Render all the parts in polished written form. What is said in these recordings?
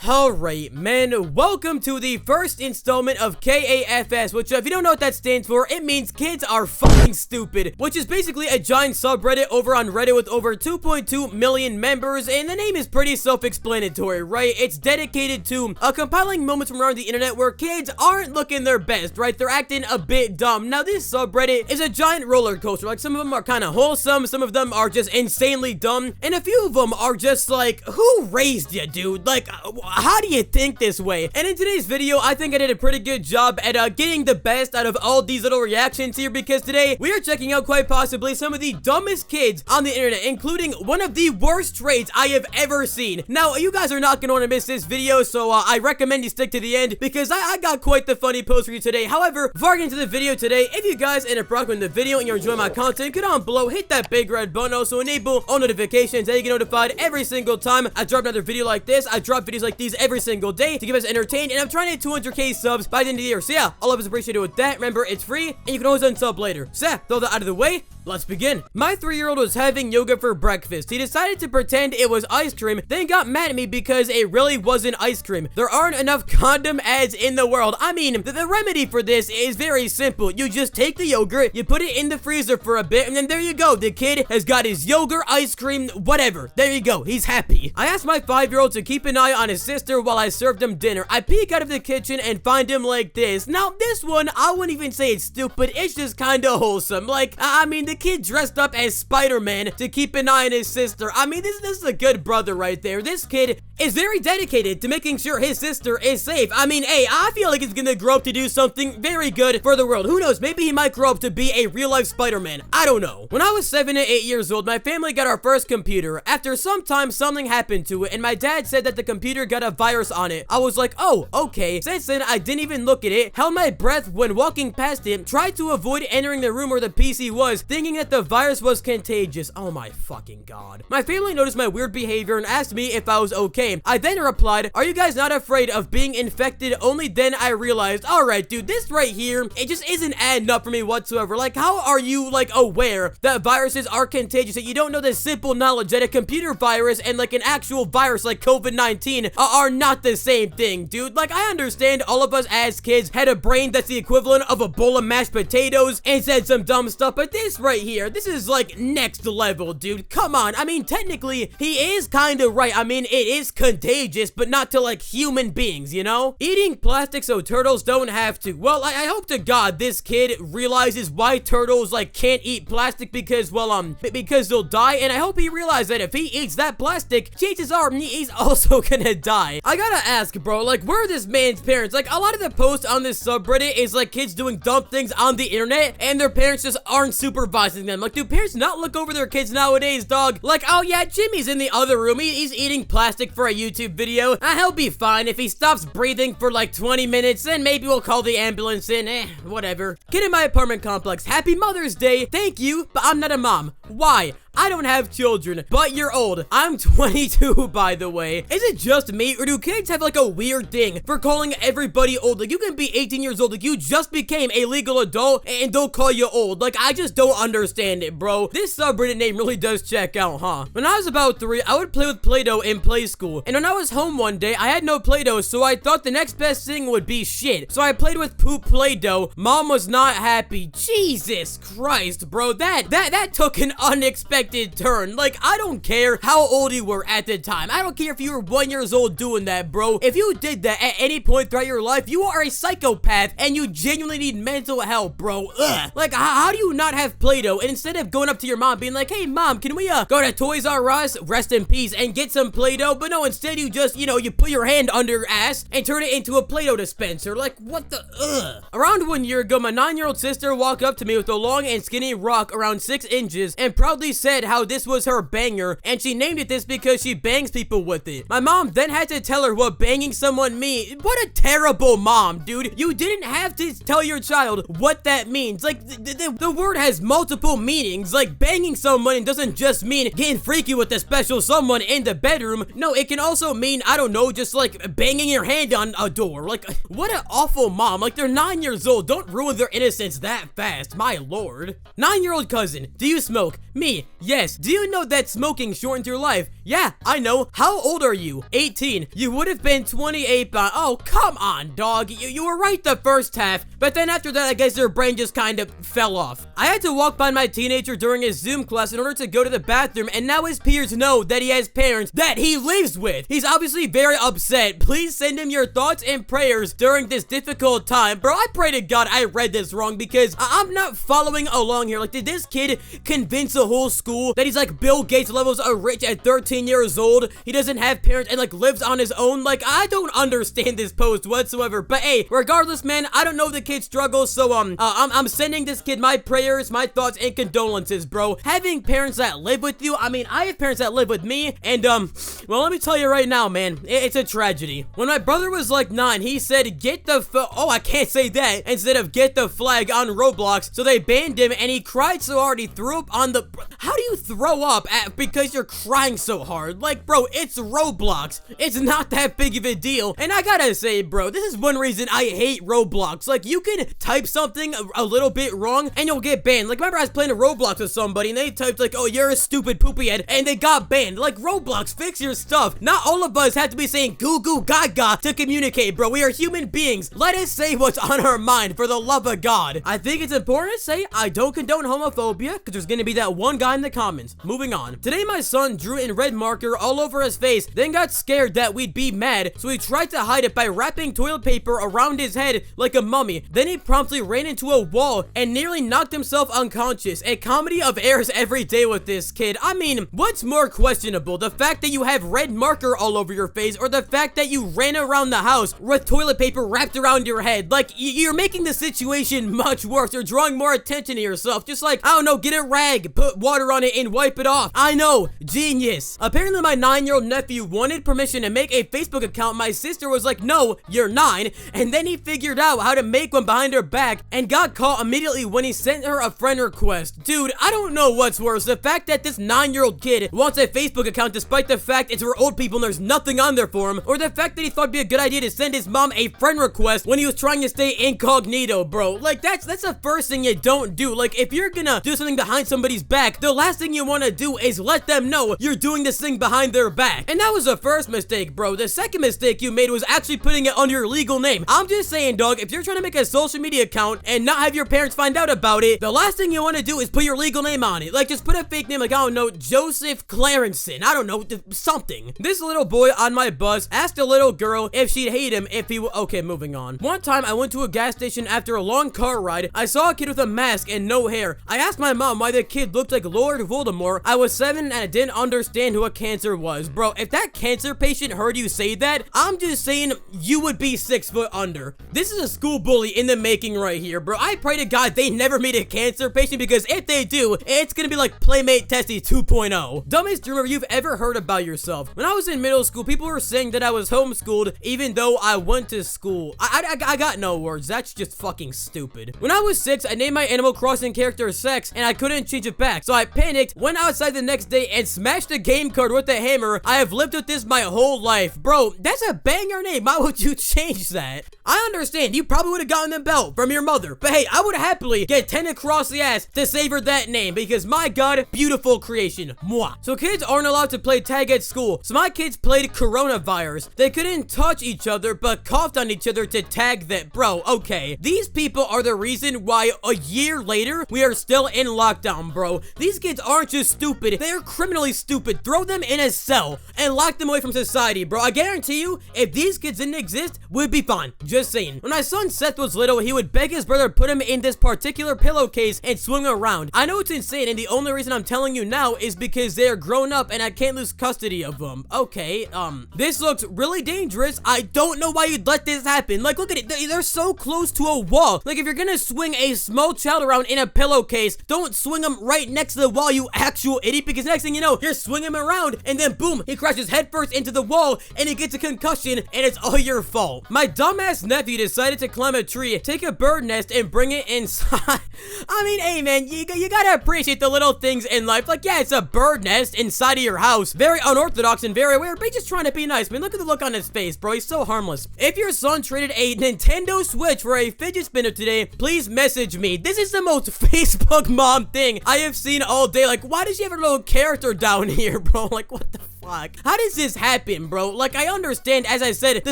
Alright, men, welcome to the first installment of KAFS, which if you don't know what that stands for, it means kids are fucking stupid, which is basically a giant subreddit over on Reddit with over 2.2 million members, and the name is pretty self-explanatory, right? It's dedicated to compiling moments from around the internet where kids aren't looking their best, right? They're acting a bit dumb. Now, this subreddit is a giant roller coaster. Like, some of them are kind of wholesome, some of them are just insanely dumb, and a few of them are just like, who raised you, dude? Like, how do you think this way? And in today's video, I think I did a pretty good job at getting the best out of all these little reactions here, because today we are checking out quite possibly some of the dumbest kids on the internet, including one of the worst traits I have ever seen. Now, you guys are not going to want to miss this video, so I recommend you stick to the end, because I got quite the funny post for you today. However, before I get into the video today, if you guys end up rocking the video and you're enjoying my content, get on below, hit that big red button, also enable all notifications, and you get notified every single time I drop another video like this. I drop videos like these every single day to keep us entertained, and I'm trying to hit 200k subs by the end of the year. So yeah, all of us appreciate it with that. Remember, it's free, and you can always unsub later. So yeah, throw that out of the way. Let's begin. My 3-year-old was having yoga for breakfast. He decided to pretend it was ice cream, then got mad at me because it really wasn't ice cream. There aren't enough condom ads in the world. I mean, the remedy for this is very simple. You just take the yogurt, you put it in the freezer for a bit, and then there you go. The kid has got his yogurt, ice cream, whatever. There you go. He's happy. I asked my 5-year-old to keep an eye on his sister while I served him dinner. I peek out of the kitchen and find him like this. Now, this one, I wouldn't even say it's stupid. It's just kind of wholesome. Like, I mean, the kid dressed up as Spider-Man to keep an eye on his sister. I mean, this is a good brother right there. This kid is very dedicated to making sure his sister is safe. I mean, hey, I feel like he's gonna grow up to do something very good for the world. Who knows? Maybe he might grow up to be a real-life Spider-Man. I don't know. When I was 7 to 8 years old, my family got our first computer. After some time, something happened to it, and my dad said that the computer got a virus on it. I was like, oh, okay. Since then, I didn't even look at it, held my breath when walking past it, tried to avoid entering the room where the PC was, thinking that the virus was contagious. Oh my fucking god. My family noticed my weird behavior and asked me if I was okay. I then replied, are you guys not afraid of being infected? Only then I realized, alright dude, this right here, it just isn't adding up for me whatsoever. Like, how are you, like, aware that viruses are contagious, that you don't know the simple knowledge that a computer virus and, like, an actual virus like COVID-19 are not the same thing, dude? Like, I understand all of us as kids had a brain that's the equivalent of a bowl of mashed potatoes and said some dumb stuff, but this right here, this is, like, next level, dude. Come on. I mean, technically, he is kind of right. I mean, it is contagious, but not to, like, human beings, you know? Eating plastic so turtles don't have to. Well, I hope to God this kid realizes why turtles, like, can't eat plastic because, well, because they'll die, and I hope he realizes that if he eats that plastic, chances are he's also gonna die. I gotta ask, bro, like, where are this man's parents? Like, a lot of the posts on this subreddit is, like, kids doing dumb things on the internet, and their parents just aren't supervising them. Like, do parents not look over their kids nowadays, dog? Like, oh yeah, Jimmy's in the other room. He's eating plastic for a YouTube video. He'll be fine. If he stops breathing for like 20 minutes, then maybe we'll call the ambulance in. Whatever. Kid in my apartment complex. Happy Mother's Day. Thank you, but I'm not a mom. Why? I don't have children, but you're old. I'm 22, by the way. Is it just me, or do kids have, like, a weird thing for calling everybody old? Like, you can be 18 years old, like, you just became a legal adult, and they'll call you old. Like, I just don't understand it, bro. This subreddit name really does check out, huh? When I was about 3, I would play with Play-Doh in play school, and when I was home one day, I had no Play-Doh, so I thought the next best thing would be shit. So I played with poop Play-Doh. Mom was not happy. Jesus Christ, bro. That took an unexpected turn. Like, I don't care how old you were at the time. I don't care if you were 1 year old doing that, bro. If you did that at any point throughout your life, you are a psychopath and you genuinely need mental help, bro. Ugh. Like, how do you not have Play-Doh? And instead of going up to your mom being like, hey mom, can we go to Toys R Us, rest in peace, and get some Play-Doh? But no, instead you just, you know, you put your hand under your ass and turn it into a Play-Doh dispenser. Like, what the ugh. Around 1 year ago, my 9-year-old sister walked up to me with a long and skinny rock around 6 inches and proudly said how this was her banger, and she named it this because she bangs people with it. My mom then had to tell her what banging someone means. What a terrible mom, dude. You didn't have to tell your child what that means. Like, the word has multiple meanings. Like, banging someone doesn't just mean getting freaky with a special someone in the bedroom. No, it can also mean, I don't know, just like banging your hand on a door. Like, what an awful mom. Like, they're 9 years old. Don't ruin their innocence that fast, my lord. 9-year-old cousin, do you smoke? Me, Yes. Do you know that smoking shortens your life? Yeah, I know. How old are you? 18. You would have been 28 by— oh, come on, dog. You were right the first half, but then after that, I guess your brain just kind of fell off. I had to walk by my teenager during his Zoom class in order to go to the bathroom, and now his peers know that he has parents that he lives with. He's obviously very upset. Please send him your thoughts and prayers during this difficult time. Bro, I pray to God I read this wrong because I'm not following along here. Like, did this kid convince the whole school that he's like Bill Gates levels of rich at 13 years old? He doesn't have parents and like lives on his own? Like, I don't understand this post whatsoever. But hey, regardless, man, I don't know the kid's struggles, so I'm sending this kid my prayers, my thoughts, and condolences, bro. Having parents that live with you, I mean, I have parents that live with me, and well, let me tell you right now, man, it's a tragedy. When my brother was like 9, he said, get the oh, I can't say that, instead of get the flag on Roblox, so they banned him, and he cried so hard he threw up on the— how do you throw up because you're crying so hard? Like, bro, it's Roblox. It's not that big of a deal. And I gotta say, bro, this is one reason I hate Roblox. Like, you can type something a little bit wrong and you'll get banned. Like, remember I was playing a Roblox with somebody and they typed like, oh, you're a stupid poopy head, and they got banned. Like, Roblox, fix your stuff. Not all of us have to be saying goo goo gaga to communicate, bro. We are human beings. Let us say what's on our mind, for the love of God. I think it's important to say I don't condone homophobia, because there's gonna be that one guy in the comments. Moving on. Today my son drew in red marker all over his face, then got scared that we'd be mad, so he tried to hide it by wrapping toilet paper around his head like a mummy. Then he promptly ran into a wall and nearly knocked himself unconscious. A comedy of errors every day with this kid. I mean, what's more questionable? The fact that you have red marker all over your face, or the fact that you ran around the house with toilet paper wrapped around your head? Like, you're making the situation much worse. You're drawing more attention to yourself. Just like, I don't know, get a rag, put water on it, and wipe it off. I know, genius. Apparently my 9-year-old nephew wanted permission to make a Facebook account. My sister was like, no, you're 9, and then he figured out how to make one behind her back and got caught immediately when he sent her a friend request. Dude, I don't know what's worse, the fact that this 9-year-old kid wants a Facebook account despite the fact it's for old people and there's nothing on there for him, or the fact that he thought it'd be a good idea to send his mom a friend request when he was trying to stay incognito, bro. Like, that's the first thing you don't do. Like, if you're gonna do something behind somebody's back, the last thing you want to do is let them know you're doing this thing behind their back. And that was the first mistake, bro. The second mistake you made was actually putting it under your legal name. I'm just saying, dog, if you're trying to make a social media account and not have your parents find out about it, the last thing you want to do is put your legal name on it. Like, just put a fake name, like, I don't know, Joseph Clarenson. I don't know, something. This little boy on my bus asked a little girl if she'd hate him if he okay, moving on. One time I went to a gas station after a long car ride. I saw a kid with a mask and no hair. I asked my mom why the kid looked like Lord Voldemort. I was 7 and I didn't understand who a cancer was. Bro, if that cancer patient heard you say that, I'm just saying you would be 6 foot under. This is a school bully in the making right here, bro. I pray to God they never meet a cancer patient, because if they do, it's gonna be like Playmate Testy 2.0. Dumbest rumor you've ever heard about yourself. When I was in middle school, people were saying that I was homeschooled even though I went to school. I got no words. That's just fucking stupid. When I was 6, I named my Animal Crossing character Sex, and I couldn't change it back. So I panicked, went outside the next day, and smashed the game card with a hammer. I have lived with this my whole life. Bro, that's a banger name. Why would you change that? I understand, you probably would have gotten the belt from your mother, but hey, I would happily get 10 across the ass to savor that name, because my God, beautiful creation. Mwah. So kids aren't allowed to play tag at school, so my kids played coronavirus. They couldn't touch each other, but coughed on each other to tag them. Bro, okay. These people are the reason why a year later, we are still in lockdown, bro. These kids aren't just stupid, they're criminally stupid. Throw them in a cell and lock them away from society, bro. I guarantee you, if these kids didn't exist, we'd be fine. Just saying. When my son Seth was little, he would beg his brother to put him in this particular pillowcase and swing around. I know it's insane, and the only reason I'm telling you now is because they're grown up and I can't lose custody of them. Okay, this looks really dangerous. I don't know why you'd let this happen. Like, look at it. They're so close to a wall. Like, if you're gonna swing a small child around in a pillowcase, don't swing him right next to the wall, you actual idiot, because next thing you know, you're swinging him around, and then boom, he crashes headfirst into the wall, and he gets a concussion, and it's all your fault. My dumbass nephew decided to climb a tree, take a bird nest, and bring it inside. I mean, hey man, you gotta appreciate the little things in life. Like, yeah, it's a bird nest inside of your house. Very unorthodox and very weird, but he's just trying to be nice, man. Look at the look on his face, bro. He's so harmless. If your son traded a Nintendo Switch for a fidget spinner today, please message me. This is the most Facebook mom thing I have seen all all day. Like, why does she have a little character down here, bro? Like, what the fuck? How does this happen, bro? Like, I understand, as I said, the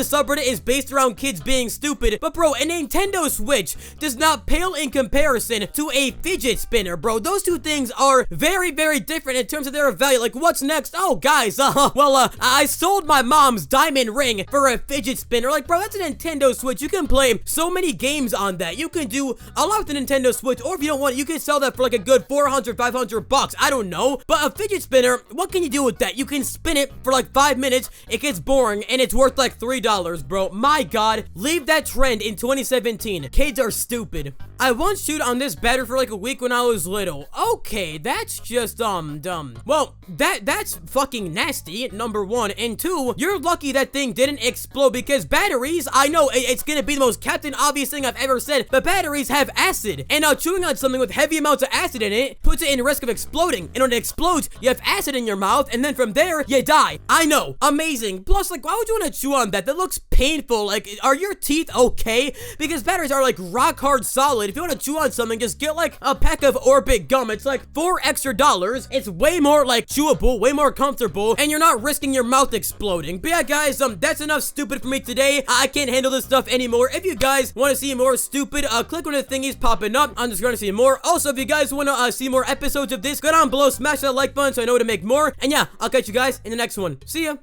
subreddit is based around kids being stupid, but bro, a Nintendo Switch does not pale in comparison to a fidget spinner, bro. Those two things are very, very different in terms of their value. Like, what's next? Oh, guys, I sold my mom's diamond ring for a fidget spinner. Like, bro, that's a Nintendo Switch. You can play so many games on that. You can do a lot with the Nintendo Switch, or if you don't want it, you can sell that for like a good 400, 500 bucks. I don't know. But a fidget spinner, what can you do with that? You can spin it for like 5 minutes. It gets boring, and it's worth like $3, bro. My God, leave that trend in 2017. Kids are stupid. I once chewed on this battery for like a week when I was little. Okay, that's just, dumb. Well, that's fucking nasty, number one. And two, you're lucky that thing didn't explode, because batteries, I know it's gonna be the most Captain Obvious thing I've ever said, but batteries have acid. And chewing on something with heavy amounts of acid in it puts it in risk of exploding. And when it explodes, you have acid in your mouth, and then from there, you die. I know, amazing. Plus, like, why would you want to chew on that? That looks painful. Like, are your teeth okay? Because batteries are like rock hard solid. If you want to chew on something, just get like a pack of Orbit gum. It's like $4 extra. It's way more like chewable, way more comfortable, and you're not risking your mouth exploding. But yeah, guys, that's enough stupid for me today. I can't handle this stuff anymore. If you guys want to see more stupid, click on the thingies popping up. I'm just going to see more. Also, if you guys want to see more episodes of this, go down below, smash that like button so I know to make more. And yeah, I'll catch you guys in the next one. See ya.